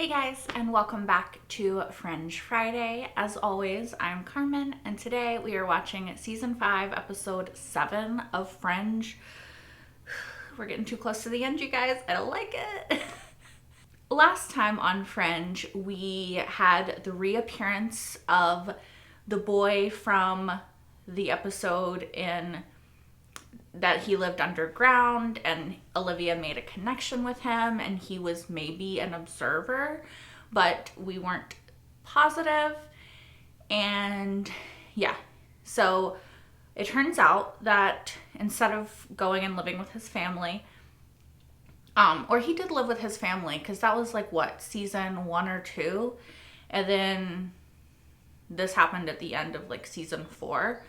Hey guys, and welcome back to Fringe Friday. As always, I'm Carmen, and today we are watching Season 5, Episode 7 of Fringe. We're getting too close to the end, you guys. I don't like it. Last time on Fringe, we had the reappearance of the boy from the episode that he lived underground, and Olivia made a connection with him, and he was maybe an observer, but we weren't positive. And yeah, so it turns out that instead of going and living with his family, or he did live with his family, because that was like what, season 1 or 2, and then this happened at the end of like season 4.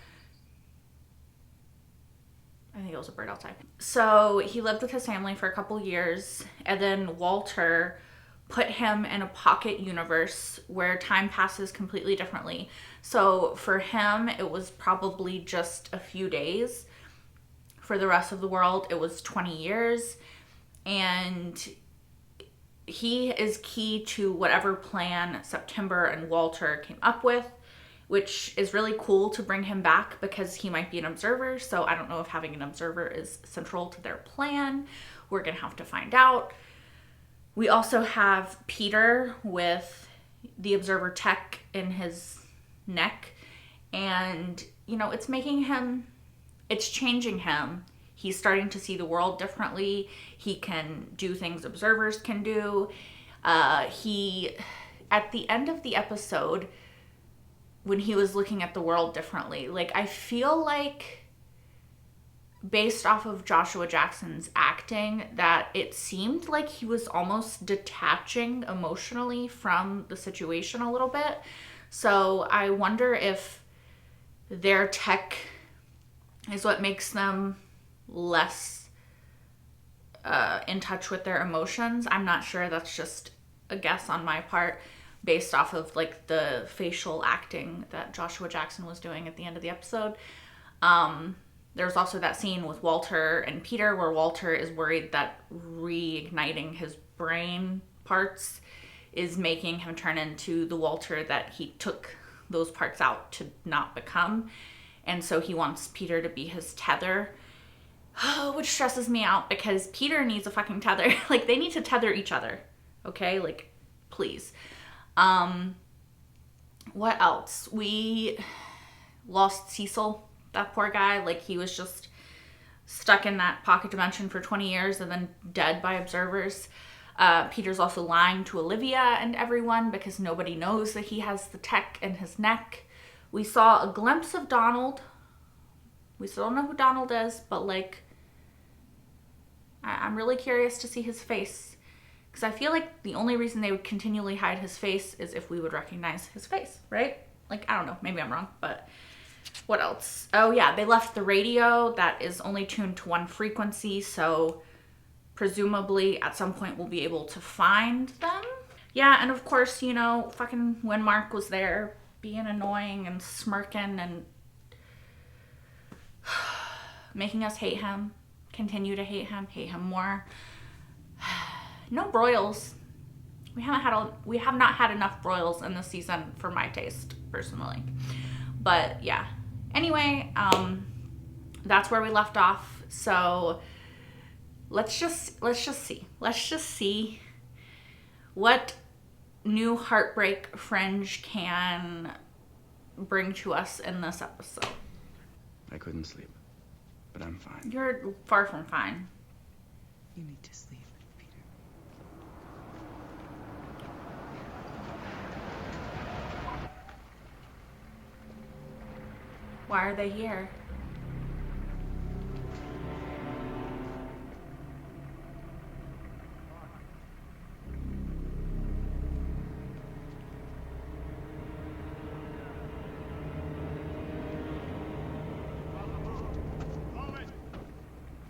I think it was a bird outside. So he lived with his family for a couple years, and then Walter put him in a pocket universe where time passes completely differently. So for him, it was probably just a few days. For the rest of the world, it was 20 years. And he is key to whatever plan September and Walter came up with, which is really cool to bring him back because he might be an observer. So I don't know if having an observer is central to their plan. We're going to have to find out. We also have Peter with the observer tech in his neck. And, you know, it's changing him. He's starting to see the world differently. He can do things observers can do. At the end of the episode, when he was looking at the world differently, like, I feel like based off of Joshua Jackson's acting, that it seemed like he was almost detaching emotionally from the situation a little bit. So I wonder if their tech is what makes them less in touch with their emotions. I'm not sure. That's just a guess on my part, based off of like the facial acting that Joshua Jackson was doing at the end of the episode. There's also that scene with Walter and Peter where Walter is worried that reigniting his brain parts is making him turn into the Walter that he took those parts out to not become. And so he wants Peter to be his tether, which stresses me out because Peter needs a fucking tether. Like, they need to tether each other. Okay? Like, please. What else? We lost Cecil, that poor guy. Like, he was just stuck in that pocket dimension for 20 years and then dead by observers. Peter's also lying to Olivia and everyone because nobody knows that he has the tech in his neck. We saw a glimpse of Donald. We still don't know who Donald is, but like, I'm really curious to see his face. Because I feel like the only reason they would continually hide his face is if we would recognize his face, right? Like, I don't know. Maybe I'm wrong, but what else? Oh, yeah. They left the radio that is only tuned to one frequency, so presumably at some point we'll be able to find them. Yeah, and of course, you know, fucking when Mark was there being annoying and smirking and making us hate him, continue to hate him more. No broils. We have not had enough broils in this season for my taste, personally. But yeah. Anyway, that's where we left off. So let's just see. Let's just see what new heartbreak Fringe can bring to us in this episode. I couldn't sleep, but I'm fine. You're far from fine. You need to sleep, Peter. Why are they here?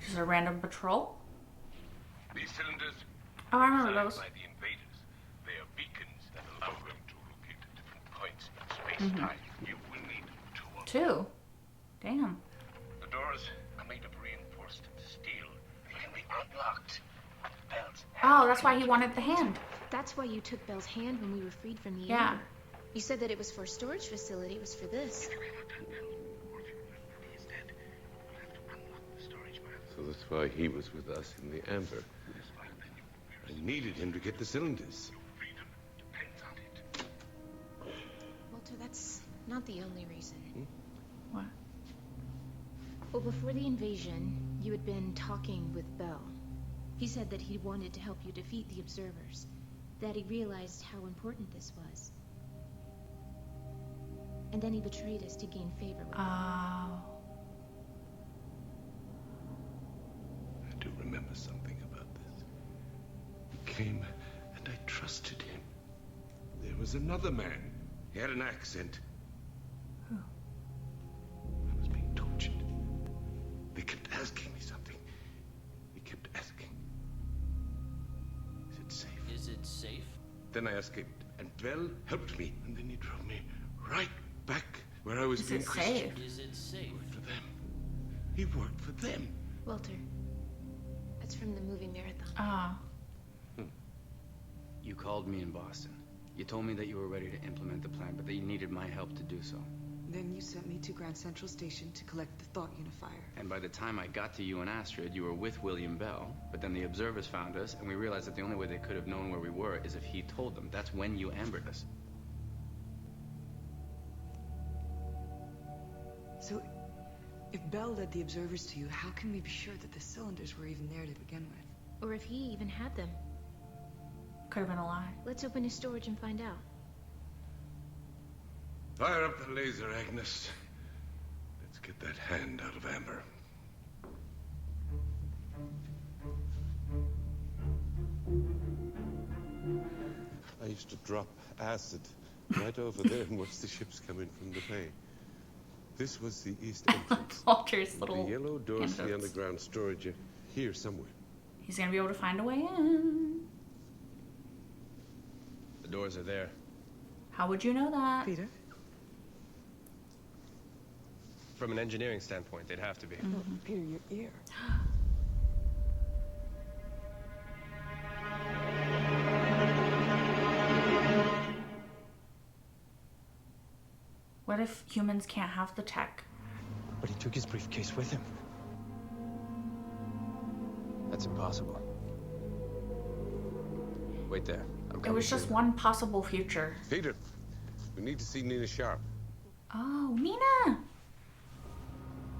Just a random patrol? These cylinders Oh, I remember designed those. by the invaders. They are beacons that allow them to locate different points in space-time. You will need two. 2. Damn. The doors are made of reinforced steel. They can be unlocked with belts. Oh, that's why he wanted the hand. That's why you took Belle's hand when we were freed from the Yeah. Amber. You said that it was for a storage facility. It was for this. So that's why he was with us in the Amber. I needed him to get the cylinders. Walter, that's not the only reason. What? Well, before the invasion, you had been talking with Belle. He said that he wanted to help you defeat the Observers. That he realized how important this was. And then he betrayed us to gain favor with them. Oh. I do remember something about this. He came and I trusted him. There was another man. He had an accent. Who? I was being tortured. They kept asking me something. He kept asking. Is it safe? Is it safe? Then I escaped, and Belle helped me. And then he drove me right back where I was Is being it questioned. safe? Is it safe? He worked for them. He worked for them. Walter, that's from the movie marathon. Oh. You called me in Boston. You told me that you were ready to implement the plan, but that you needed my help to do so. Then you sent me to Grand Central Station to collect the thought unifier. And by the time I got to you and Astrid, you were with William Bell, but then the Observers found us, and we realized that the only way they could have known where we were is if he told them. That's when you ambered us. So, if Bell led the observers to you, how can we be sure that the cylinders were even there to begin with? Or if he even had them. Could have been a lie. Let's open his storage and find out. Fire up the laser, Agnes. Let's get that hand out of Amber. I used to drop acid right over there and watch the ships come in from the bay. This was the east entrance. Walter's little The yellow doors to the handouts. underground storage are here somewhere. He's gonna be able to find a way in. The doors are there. How would you know that? Peter? From an engineering standpoint, they'd have to be. Oh, Peter, your ear. What if humans can't have the tech? But he took his briefcase with him. That's impossible. Wait there. I'm It coming was just soon. one possible future. Peter, we need to see Nina Sharp. Oh, Nina!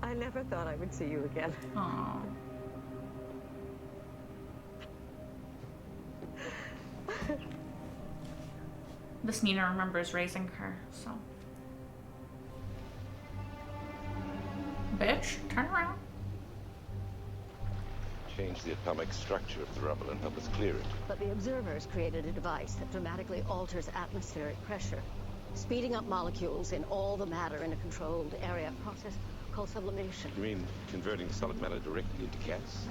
I never thought I would see you again. Oh. This Nina remembers raising her, so. Bitch, turn around. Change the atomic structure of the rubble and help us clear it. But the observers created a device that dramatically alters atmospheric pressure, speeding up molecules in all the matter in a controlled area, a process called sublimation. You mean converting solid matter directly into gas?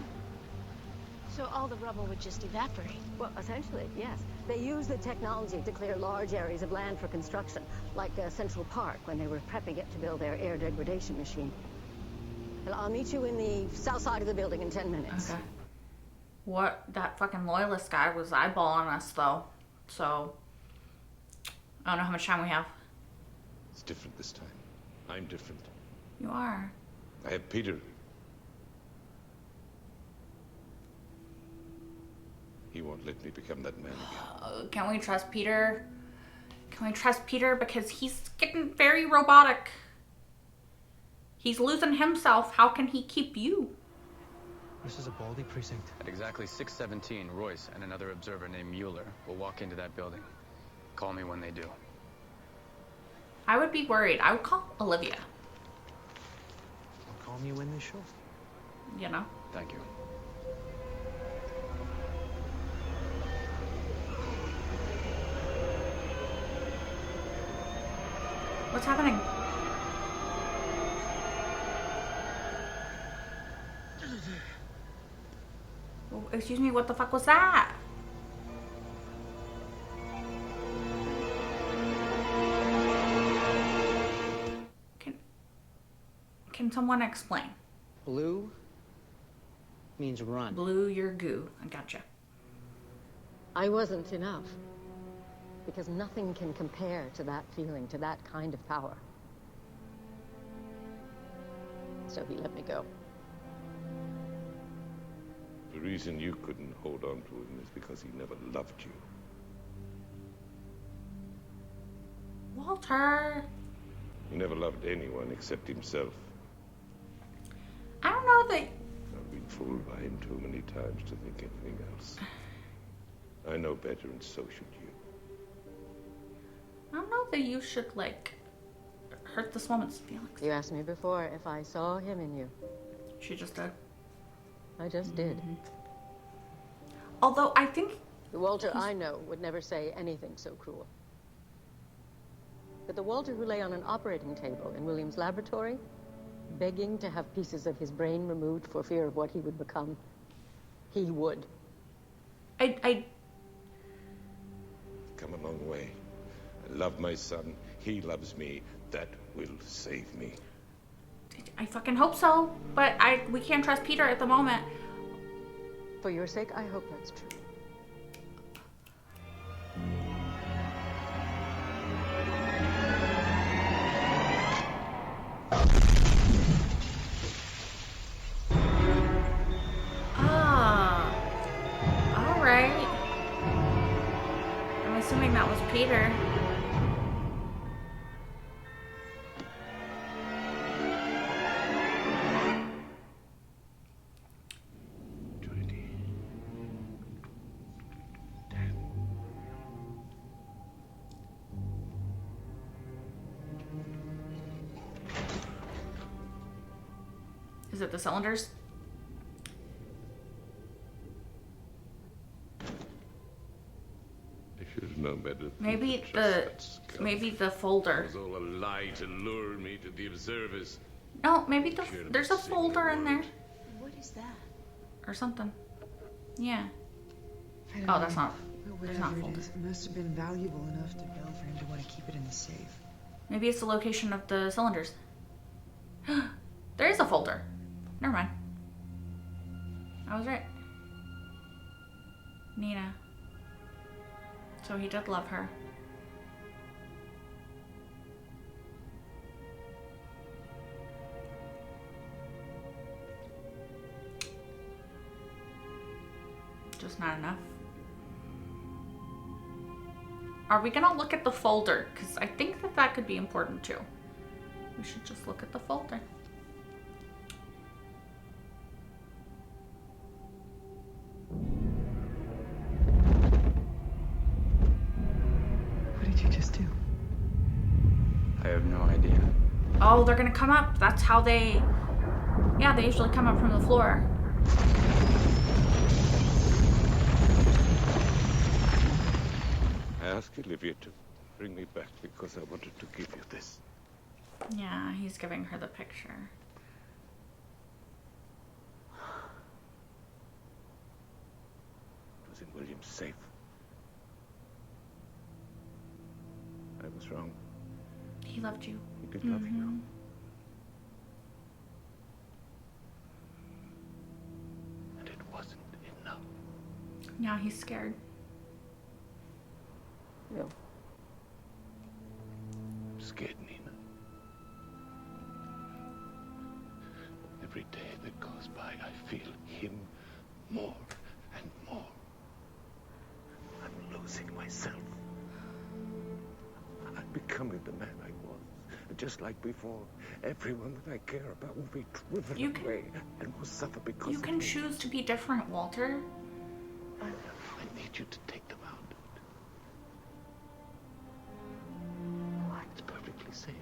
So all the rubble would just evaporate. Well, essentially, yes. They used the technology to clear large areas of land for construction, like Central Park when they were prepping it to build their air degradation machine. Well, I'll meet you in the south side of the building in 10 minutes. Okay. What? That fucking loyalist guy was eyeballing us, though. So, I don't know how much time we have. It's different this time. I'm different. You are. I have Peter. He won't let me become that man again. Can we trust Peter? Can we trust Peter? Because he's getting very robotic. He's losing himself. How can he keep you? This is a Baldy precinct. At exactly 6:17, Royce and another observer named Mueller will walk into that building. Call me when they do. I would be worried. I would call Olivia. Call me when they show. You know? Thank you. What's happening? Oh, excuse me, what the fuck was that? Can someone explain? Blue means run. Blue your goo. I gotcha. I wasn't enough. Because nothing can compare to that feeling, to that kind of power. So he let me go. The reason you couldn't hold on to him is because he never loved you. Walter. He never loved anyone except himself. I don't know that... I've been fooled by him too many times to think anything else. I know better, and so should you. I don't know that you should, like, hurt this woman's feelings. You asked me before if I saw him in you. She just did. I just did. Although, I think... The Walter I know would never say anything so cruel. But the Walter who lay on an operating table in William's laboratory, begging to have pieces of his brain removed for fear of what he would become, he would. I Come a long way. I love my son. He loves me. That will save me. I fucking hope so. But we can't trust Peter at the moment. For your sake, I hope that's true. Alright. I'm assuming that was Peter. Is it the cylinders? I should have known better. Maybe Maybe the folder. It was all a lie to lure me to the observers. No, maybe there's a folder in there. What is that? Or something. Yeah. I don't Oh, know. that's not. But There's not whatever it folder. is, it must have been valuable enough to Belle for him to want to keep it in the safe. Maybe it's the location of the cylinders. There is a folder. Never mind. I was right. Nina. So he did love her. Just not enough. Are we gonna look at the folder? Because I think that could be important too. We should just look at the folder. What did you just do? I have no idea. Oh, they're gonna come up. That's how they... Yeah, they usually come up from the floor. I asked Olivia to bring me back because I wanted to give you this. Yeah, he's giving her the picture. It was in William's safe. I was wrong. He loved you. He did love you. And it wasn't enough. Now he's scared. No. I'm scared, Nina. Every day that goes by, I feel him more and more. I'm losing myself. I'm becoming the man I was. Just like before, everyone that I care about will be driven away and will suffer because You of can me. choose to be different, Walter. I need you to take them out. It's perfectly safe.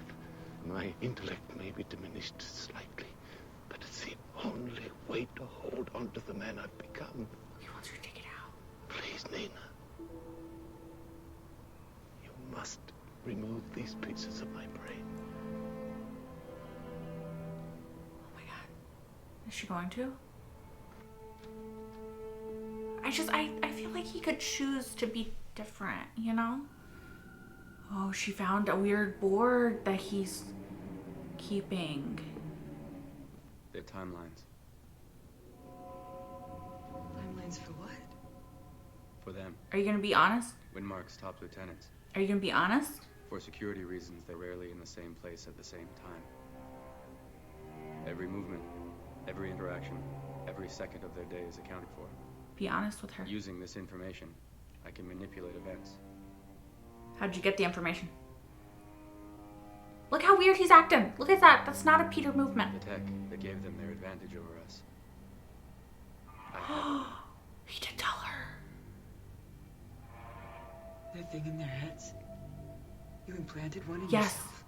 My intellect may be diminished slightly, but it's the only way to hold on to the man I've become. He wants her to take it out. Please, Nina. You must remove these pieces of my brain. Oh my god. Is she going to? I feel like he could choose to be different, you know? Oh, she found a weird board that he's keeping. They're timelines. Timelines for what? For them. Are you gonna be honest? Windmark's top lieutenants. Are you gonna be honest? For security reasons, they're rarely in the same place at the same time. Every movement, every interaction, every second of their day is accounted for. Be honest with her. Using this information, I can manipulate events. How'd you get the information? Look how weird he's acting. Look at that. That's not a Peter movement. The tech that gave them their advantage over us. He did tell her. That thing in their heads? You implanted one in Yes. yourself?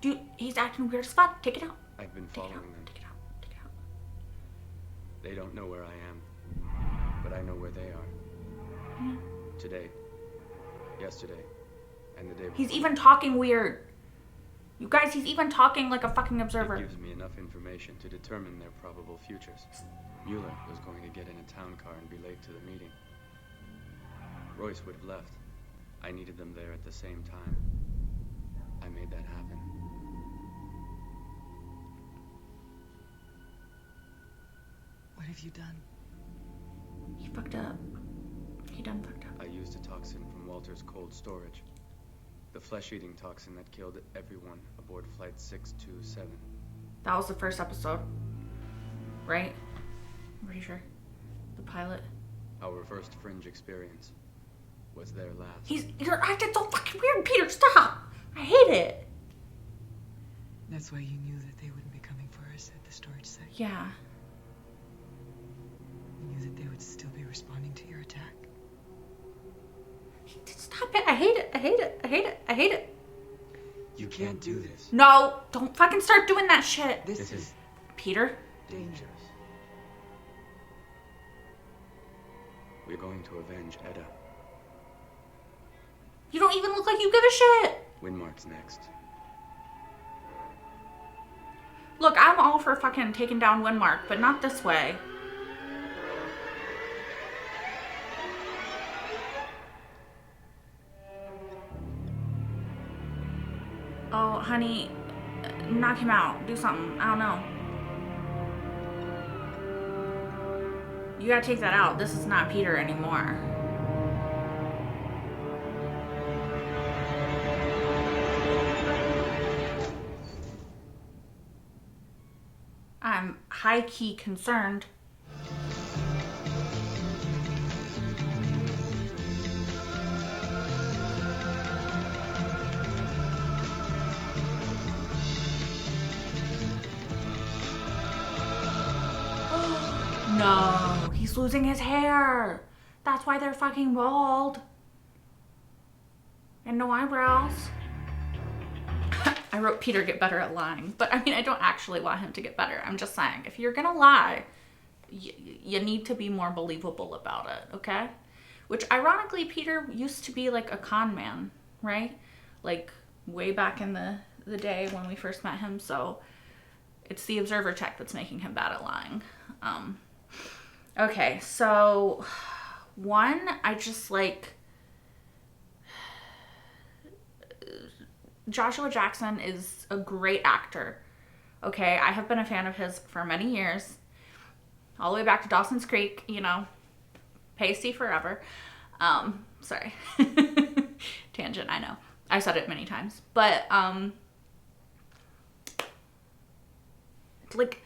Dude, he's acting weird as fuck. Take it out. I've been Take it following out. them. Take it out. Take it out. They don't know where I am, but I know where they are. Yeah. Today, yesterday, and the day before. He's even talking weird. You guys, he's even talking like a fucking observer. It gives me enough information to determine their probable futures. Mueller was going to get in a town car and be late to the meeting. Royce would have left. I needed them there at the same time. I made that happen. What have you done? He fucked up. He done fucked up. I used a toxin from Walter's cold storage. The flesh-eating toxin that killed everyone aboard Flight 627. That was the first episode. Right? I'm pretty sure. The pilot. Our first Fringe experience was their last. You're acting so fucking weird, Peter. Stop. I hate it. That's why you knew that they wouldn't be coming for us at the storage site. Yeah. You knew that they would still be responding to your attack. Stop it. I hate it. I hate it. I hate it. I hate it. You can't do this. No. Don't fucking start doing that shit. This is Peter. dangerous. We're going to avenge Edda. You don't even look like you give a shit. Windmark's next. Look, I'm all for fucking taking down Windmark, but not this way. Oh, honey, knock him out. Do something. I don't know. You gotta take that out. This is not Peter anymore. I'm high-key concerned. No, he's losing his hair. That's why they're fucking bald. And no eyebrows. I wrote Peter get better at lying. But I mean, I don't actually want him to get better. I'm just saying, if you're gonna lie, you need to be more believable about it, okay? Which ironically, Peter used to be like a con man, right? Like way back in the day when we first met him. So it's the observer tech that's making him bad at lying. Okay, so one, I just like Joshua Jackson is a great actor. Okay, I have been a fan of his for many years. All the way back to Dawson's Creek, you know. Pasty forever. Sorry. Tangent, I know. I said it many times. But, like,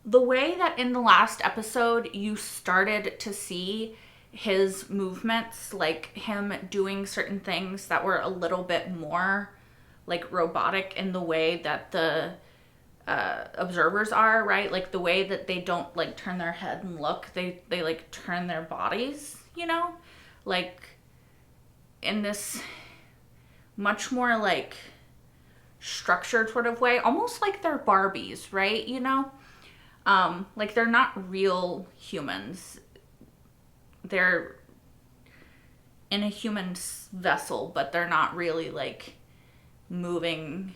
the way that in the last episode you started to see his movements, like him doing certain things that were a little bit more like robotic in the way that the observers are, right? Like the way that they don't like turn their head and look, they like turn their bodies, you know, like in this much more like structured sort of way, almost like they're Barbies, right? You know, like they're not real humans. They're in a human vessel, but they're not really like moving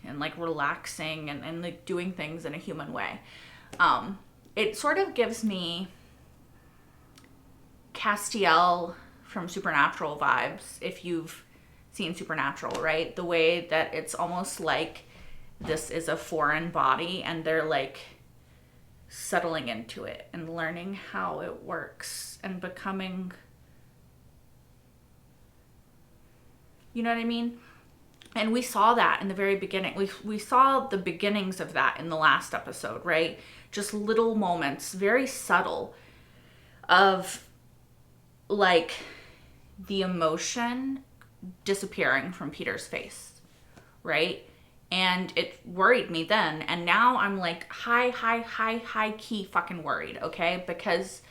and like relaxing and like doing things in a human way. It sort of gives me Castiel from Supernatural vibes, if you've seen Supernatural, right? The way that it's almost like this is a foreign body and they're like settling into it and learning how it works and becoming, you know what I mean? And we saw that in the very beginning. We saw the beginnings of that in the last episode, right? Just little moments, very subtle, of like the emotion disappearing from Peter's face, right? And it worried me then. And now I'm like high key fucking worried, okay? Because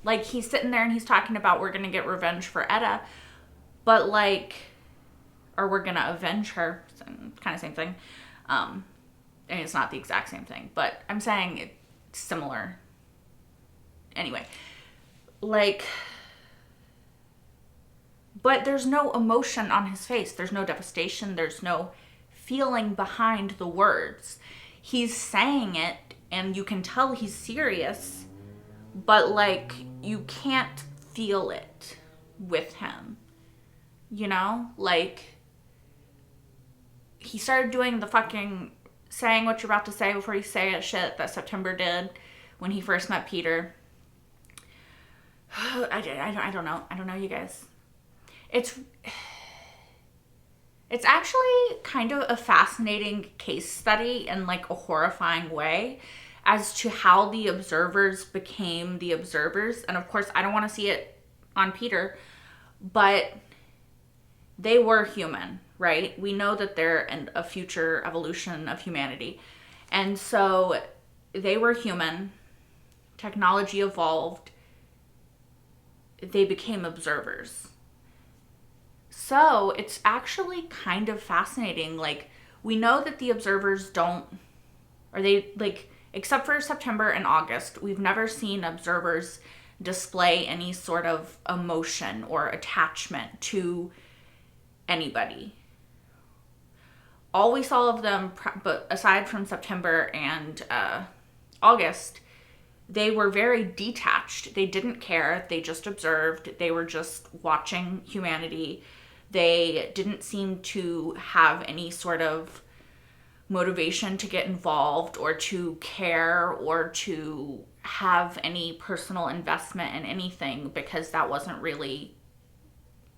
like he's sitting there and he's talking about we're gonna get revenge for Etta, but like, or we're gonna avenge her, kind of same thing. And it's not the exact same thing, but I'm saying it's similar. Anyway, like, but there's no emotion on his face. There's no devastation. There's no feeling behind the words. He's saying it and you can tell he's serious, but like, you can't feel it with him, you know? Like, he started doing the fucking saying what you're about to say before you say it shit that September did when he first met Peter. I don't know, you guys. It's actually kind of a fascinating case study in like a horrifying way as to how the observers became the observers. And of course, I don't want to see it on Peter, but they were human, right? We know that they're a future evolution of humanity. And so they were human. Technology evolved. They became observers. So it's actually kind of fascinating. Like, we know that the observers don't, or they, like, except for September and August, we've never seen observers display any sort of emotion or attachment to anybody. All we saw of them, but aside from September and August, they were very detached. They didn't care. They just observed. They were just watching humanity. They didn't seem to have any sort of motivation to get involved or to care or to have any personal investment in anything, because that wasn't really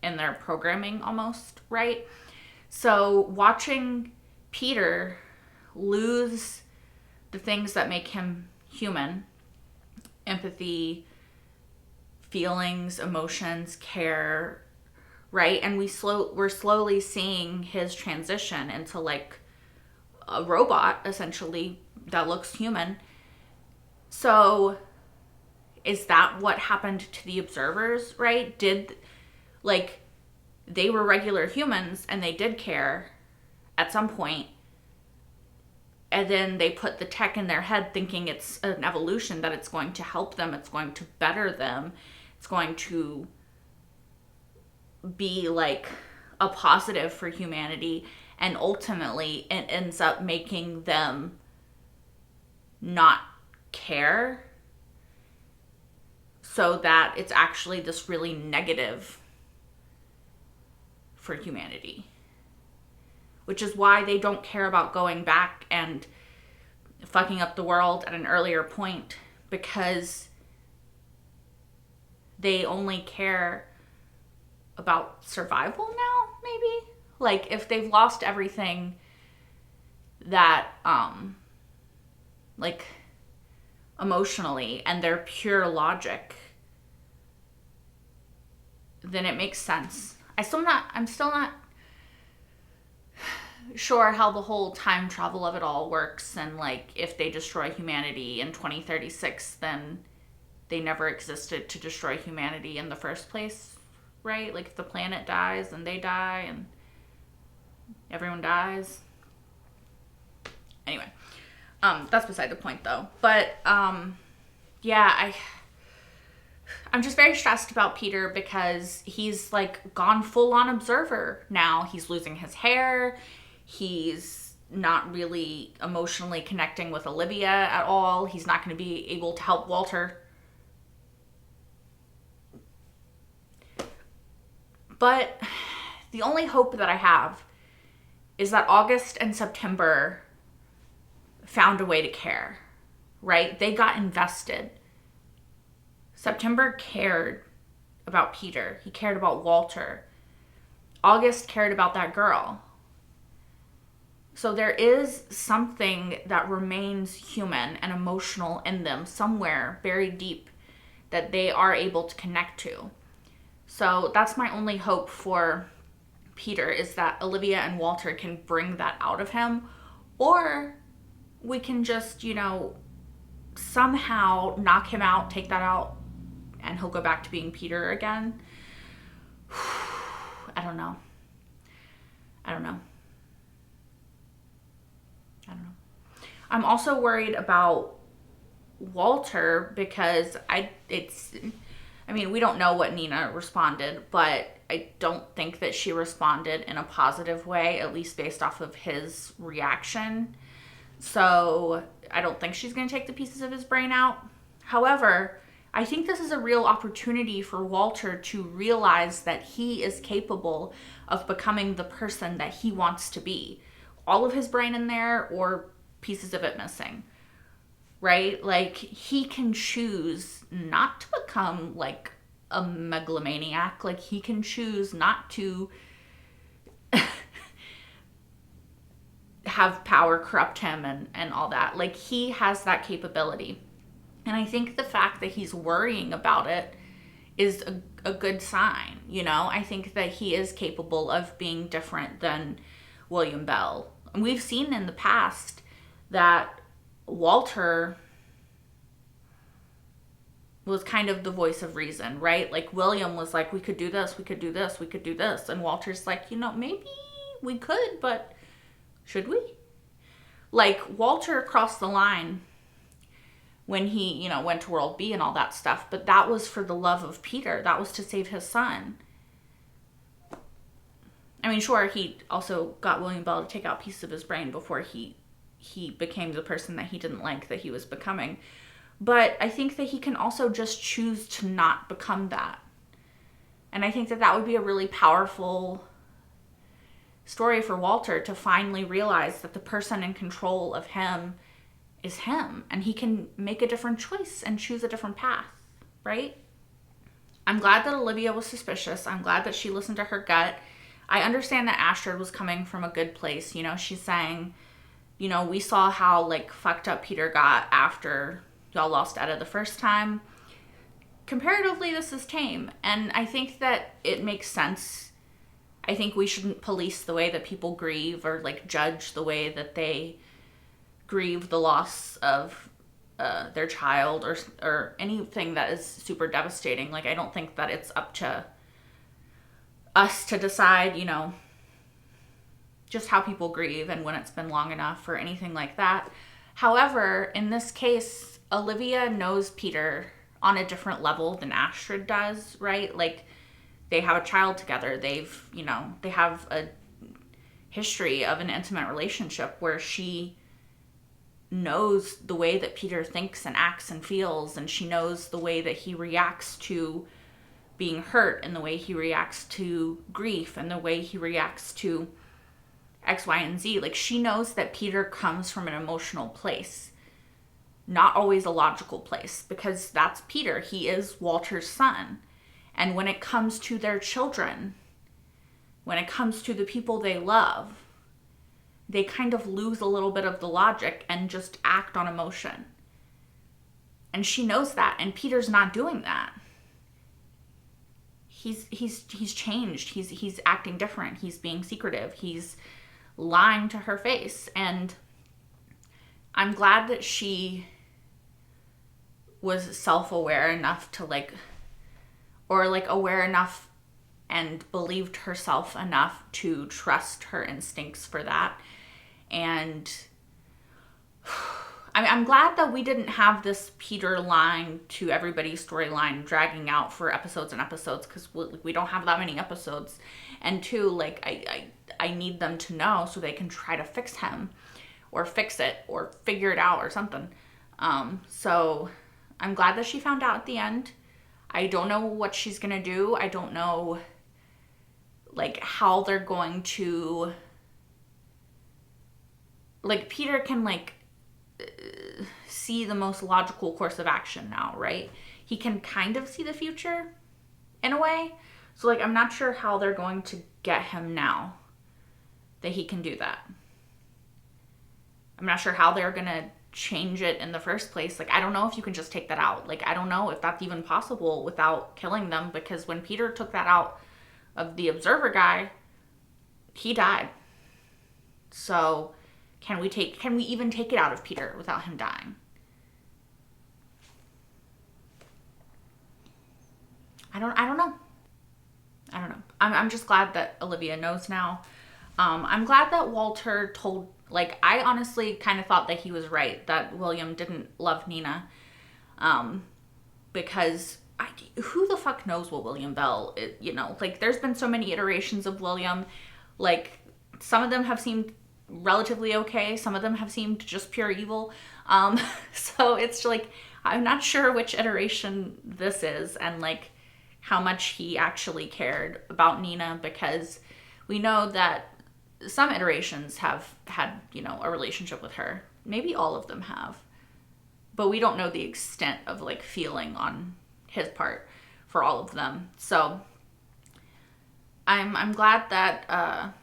in their programming almost, right? So watching Peter lose the things that make him human, empathy, feelings, emotions, care, right? And we're slowly seeing his transition into like a robot, essentially, that looks human. So is that what happened to the observers, right? Like, they were regular humans and they did care at some point, and then they put the tech in their head thinking it's an evolution, that it's going to help them, it's going to better them, it's going to be like a positive for humanity, and ultimately it ends up making them not care, so that it's actually this really negative for humanity. Which is why they don't care about going back and fucking up the world at an earlier point, because they only care about survival now, maybe? Like, if they've lost everything that, like, emotionally, and they're pure logic, then it makes sense. I'm still not sure how the whole time travel of it all works, and like, if they destroy humanity in 2036, then they never existed to destroy humanity in the first place, right? Like, if the planet dies and they die and everyone dies. Anyway, that's beside the point though. But yeah, I'm just very stressed about Peter, because he's like gone full on observer now. He's losing his hair. He's not really emotionally connecting with Olivia at all. He's not going to be able to help Walter. But the only hope that I have is that August and September found a way to care, right? They got invested. September cared about Peter. He cared about Walter. August cared about that girl. So there is something that remains human and emotional in them somewhere buried deep that they are able to connect to. So that's my only hope for Peter, is that Olivia and Walter can bring that out of him, or we can just, somehow knock him out, take that out, and he'll go back to being Peter again. I don't know. I'm also worried about Walter because we don't know what Nina responded, but I don't think that she responded in a positive way, at least based off of his reaction. So I don't think she's going to take the pieces of his brain out. However, I think this is a real opportunity for Walter to realize that he is capable of becoming the person that he wants to be. All of his brain in there or pieces of it missing, right? Like, he can choose not to become like a megalomaniac. Like, he can choose not to have power corrupt him and all that. Like, he has that capability. And I think the fact that he's worrying about it is a good sign, I think that he is capable of being different than William Bell. And we've seen in the past that Walter was kind of the voice of reason, right? Like, William was like, we could do this, we could do this, we could do this. And Walter's like, maybe we could, but should we? Like, Walter crossed the line when he, went to World B and all that stuff. But that was for the love of Peter. That was to save his son. I mean, sure, he also got William Bell to take out pieces of his brain before he became the person that he didn't like that he was becoming. But I think that he can also just choose to not become that. And I think that that would be a really powerful story for Walter, to finally realize that the person in control of him is him, and he can make a different choice and choose a different path, right? I'm glad that Olivia was suspicious. I'm glad that she listened to her gut. I understand that Astrid was coming from a good place. She's saying, we saw how fucked up Peter got after y'all lost Etta the first time. Comparatively, this is tame, and I think that it makes sense. I think we shouldn't police the way that people grieve or judge the way that they grieve the loss of their child or anything that is super devastating. I don't think that it's up to us to decide, just how people grieve and when it's been long enough or anything like that. However, in this case, Olivia knows Peter on a different level than Astrid does, right? They have a child together. They have a history of an intimate relationship where she knows the way that Peter thinks and acts and feels, and she knows the way that he reacts to being hurt and the way he reacts to grief and the way he reacts to X, Y, and Z. She knows that Peter comes from an emotional place, not always a logical place, because that's Peter. He is Walter's son. And when it comes to their children, when it comes to the people they love, they kind of lose a little bit of the logic and just act on emotion. And she knows that, and Peter's not doing that. He's changed. He's acting different. He's being secretive. He's lying to her face. And I'm glad that she was self-aware enough to aware enough and believed herself enough to trust her instincts for that. And I'm glad that we didn't have this Peter line to everybody's storyline dragging out for episodes and episodes, because we don't have that many episodes. And two, I need them to know so they can try to fix him or fix it or figure it out or something. So I'm glad that she found out at the end. I don't know what she's going to do. I don't know how they're going to, Peter can see the most logical course of action now, right? He can kind of see the future in a way. So, like, I'm not sure how they're going to get him now that he can do that. I'm not sure how they're going to change it in the first place. Like, I don't know if you can just take that out. Like, I don't know if that's even possible without killing them, because when Peter took that out of the observer guy, he died. So, can we even take it out of Peter without him dying? I don't know. I'm just glad that Olivia knows now. I'm glad that Walter told, like, I honestly kind of thought that he was right, that William didn't love Nina. Because who the fuck knows what William Bell is, you know? Like, there's been so many iterations of William. Like, some of them have seemed relatively okay. Some of them have seemed just pure evil. So it's like, I'm not sure which iteration this is, and like how much he actually cared about Nina, because we know that some iterations have had, you know, a relationship with her. Maybe all of them have. But we don't know the extent of like feeling on his part for all of them. So I'm glad that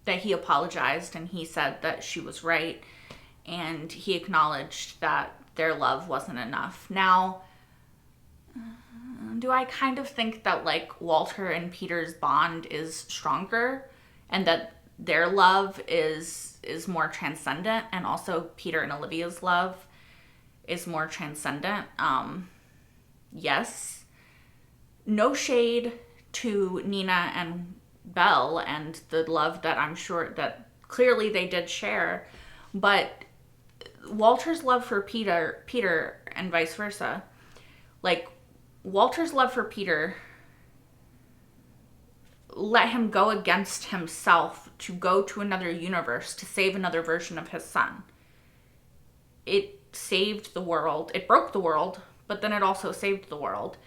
that he apologized and he said that she was right, and he acknowledged that their love wasn't enough. Now, do I kind of think that like Walter and Peter's bond is stronger, and that their love is more transcendent, and also Peter and Olivia's love is more transcendent? Yes. No shade to Nina and Belle and the love that I'm sure that clearly they did share, but Walter's love for Peter and vice versa. Like, Walter's love for Peter let him go against himself to go to another universe to save another version of his son. It saved the world. It broke the world, but then it also saved the world.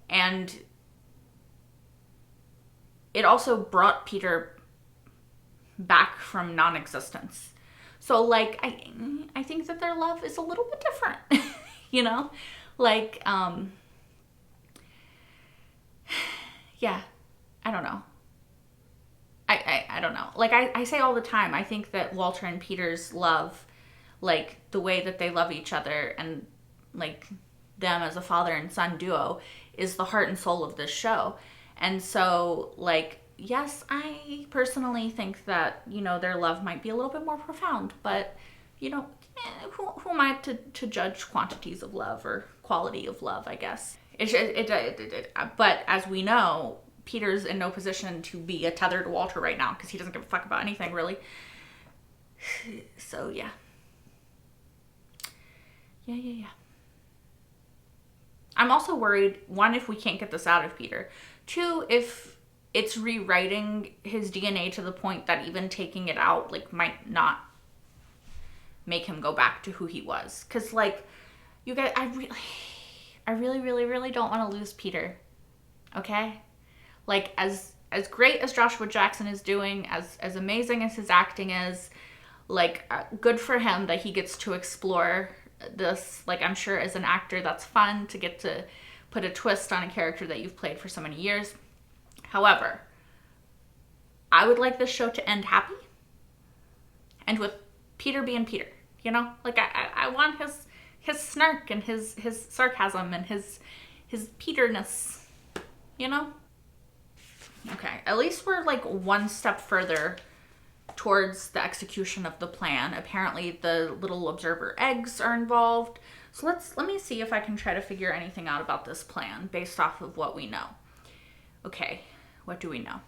And it also brought Peter back from non-existence. So, like, I think that their love is a little bit different, you know? Like, yeah, I don't know. I don't know. Like, I say all the time, I think that Walter and Peter's love, like, the way that they love each other and, like, them as a father and son duo is the heart and soul of this show. And so, like, yes, I personally think that, you know, their love might be a little bit more profound, but, you know, who am I to judge quantities of love or quality of love, I guess. But as we know, Peter's in no position to be a tether to Walter right now, because he doesn't give a fuck about anything, really. So, yeah. Yeah. I'm also worried, one, if we can't get this out of Peter. Two, if it's rewriting his DNA to the point that even taking it out, like, might not make him go back to who he was. Because, like, you guys, I really don't want to lose Peter. Okay? Like, as great as Joshua Jackson is doing, as amazing as his acting is, like, good for him that he gets to explore this. Like, I'm sure as an actor that's fun to get to put a twist on a character that you've played for so many years. However, I would like this show to end happy and with Peter being Peter, you know? Like, I want his snark and his sarcasm and his Peterness, you know? Okay, at least we're like one step further towards the execution of the plan. Apparently the little observer eggs are involved. So let me see if I can try to figure anything out about this plan based off of what we know. Okay, what do we know?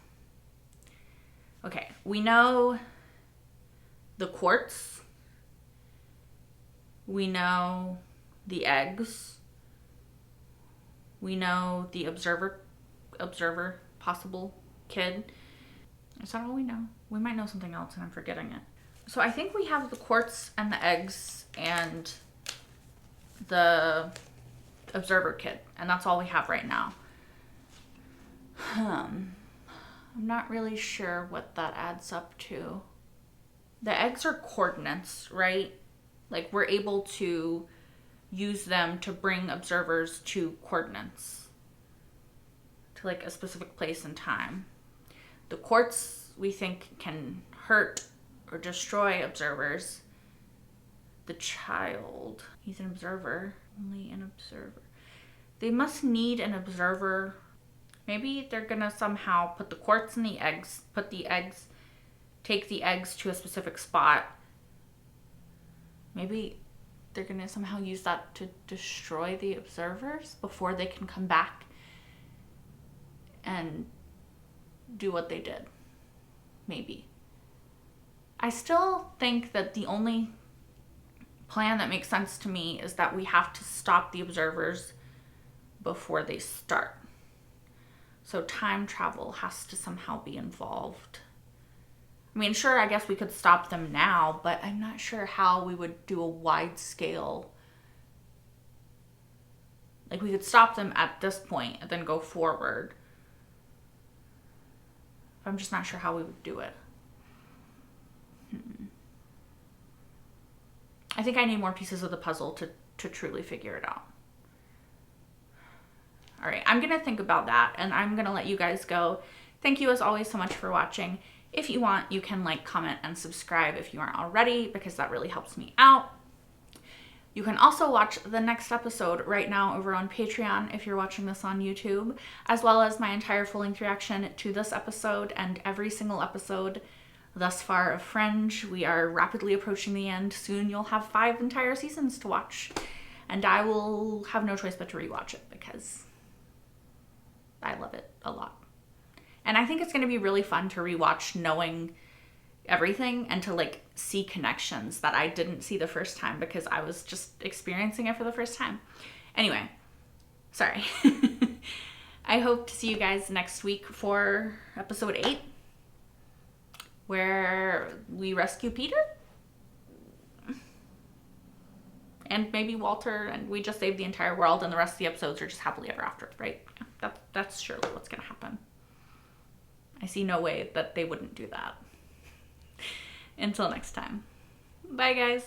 Okay, we know the quartz. We know the eggs. We know the observer possible kid. Is that all we know? We might know something else and I'm forgetting it. So I think we have the quartz and the eggs and the observer kid, and that's all we have right now. I'm not really sure what that adds up to. The eggs are coordinates, right? Like, we're able to use them to bring observers to coordinates, to like a specific place and time. The quartz, we think, can hurt or destroy observers. The child, he's an observer, only an observer. They must need an observer. Maybe they're gonna somehow put the quartz in the eggs, take the eggs to a specific spot. Maybe they're gonna somehow use that to destroy the observers before they can come back and do what they did. Maybe. I still think that the only plan that makes sense to me is that we have to stop the observers before they start. So time travel has to somehow be involved. I mean, sure, I guess we could stop them now, but I'm not sure how we would do a wide scale. Like, we could stop them at this point and then go forward. I'm just not sure how we would do it. I think I need more pieces of the puzzle to truly figure it out. All right, I'm going to think about that, and I'm going to let you guys go. Thank you, as always, so much for watching. If you want, you can like, comment, and subscribe if you aren't already, because that really helps me out. You can also watch the next episode right now over on Patreon if you're watching this on YouTube, as well as my entire full-length reaction to this episode and every single episode thus far of Fringe. We are rapidly approaching the end. Soon you'll have 5 entire seasons to watch, and I will have no choice but to rewatch it because I love it a lot. And I think it's going to be really fun to rewatch knowing everything and to like see connections that I didn't see the first time because I was just experiencing it for the first time. Anyway, sorry. I hope to see you guys next week for episode 8, where we rescue Peter and maybe Walter, and we just save the entire world, and the rest of the episodes are just happily ever after, right? That's surely what's going to happen. I see no way that they wouldn't do that. Until next time. Bye, guys.